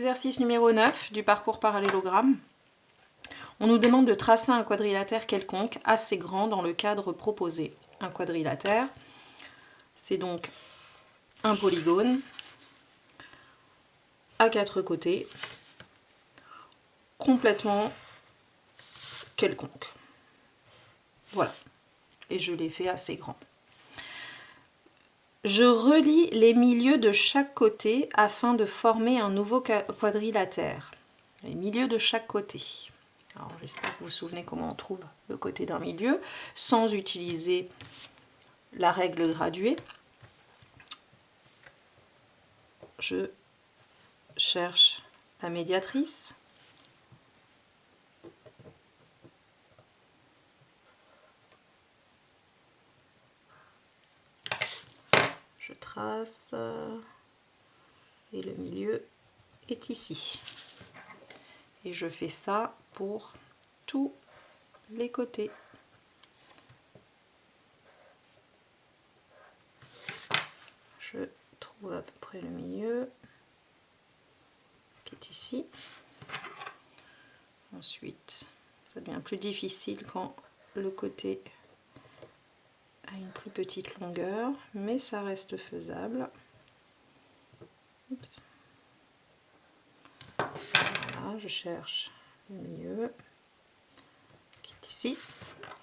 Exercice numéro 9 du parcours parallélogramme. On nous demande de tracer un quadrilatère quelconque assez grand dans le cadre proposé. Un quadrilatère, c'est donc un polygone à 4 côtés, complètement quelconque. Voilà, et je l'ai fait assez grand. Je relie les milieux de chaque côté afin de former un nouveau quadrilatère. Les milieux de chaque côté. Alors j'espère que vous vous souvenez comment on trouve le côté d'un milieu sans utiliser la règle graduée. Je cherche la médiatrice. Je trace et le milieu est ici. Et je fais ça pour tous les côtés. Je trouve à peu près le milieu qui est ici. Ensuite, ça devient plus difficile quand le côté a une plus petite longueur, mais ça reste faisable. Oups. Voilà, je cherche le milieu qui est ici.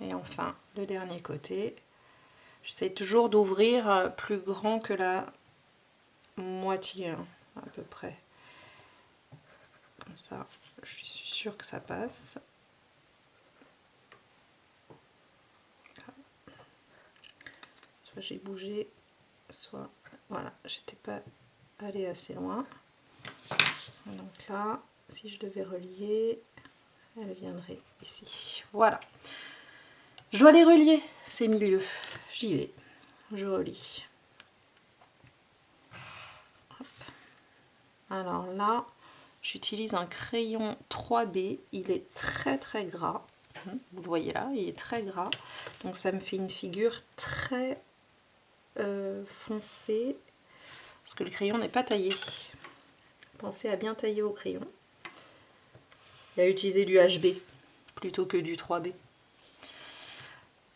Et enfin, le dernier côté. J'essaie toujours d'ouvrir plus grand que la moitié, hein, à peu près. Comme ça, je suis sûre que ça passe. Soit j'ai bougé, soit voilà, j'étais pas allée assez loin. Donc là, si je devais relier, elle viendrait ici. Voilà. Je dois les relier, ces milieux. J'y vais. Je relie. Hop. Alors là, j'utilise un crayon 3B. Il est très gras. Vous le voyez là, il est très gras. Donc ça me fait une figure très foncée. Parce que le crayon n'est pas taillé. Pensez à bien tailler au crayon. Et à utiliser du HB plutôt que du 3B.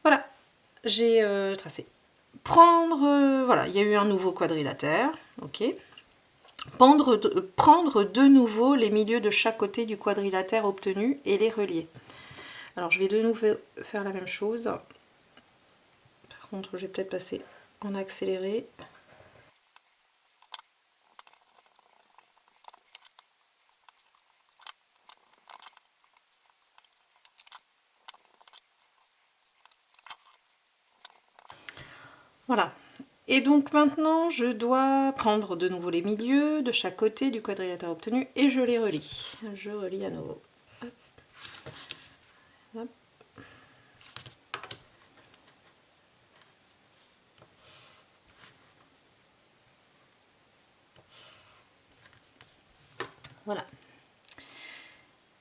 Voilà, j'ai tracé. Voilà, il y a eu un nouveau quadrilatère, ok. Prendre de nouveau les milieux de chaque côté du quadrilatère obtenu et les relier. Alors je vais de nouveau faire la même chose. Par contre, je vais peut-être passer en accéléré. Voilà. Et donc maintenant, je dois prendre de nouveau les milieux de chaque côté du quadrilatère obtenu et je les relie. Je relie à nouveau. Hop. Hop. Voilà.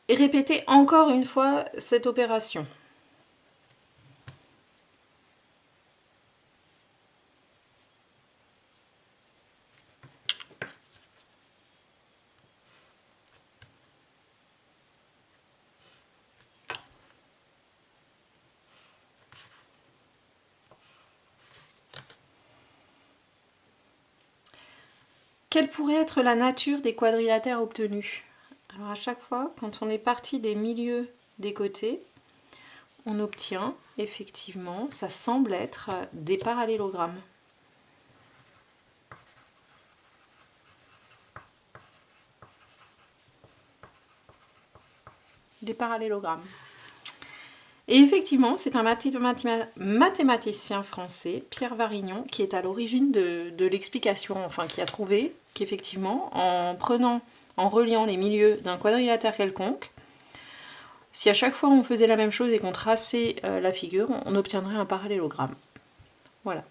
Et répétez encore une fois cette opération. Quelle pourrait être la nature des quadrilatères obtenus? Alors à chaque fois, quand on est parti des milieux des côtés, on obtient effectivement, ça semble être des parallélogrammes. Des parallélogrammes. Et effectivement, c'est un mathématicien français, Pierre Varignon, qui est à l'origine de l'explication, enfin qui a trouvé qu'effectivement, en reliant les milieux d'un quadrilatère quelconque, si à chaque fois on faisait la même chose et qu'on traçait la figure, on obtiendrait un parallélogramme. Voilà.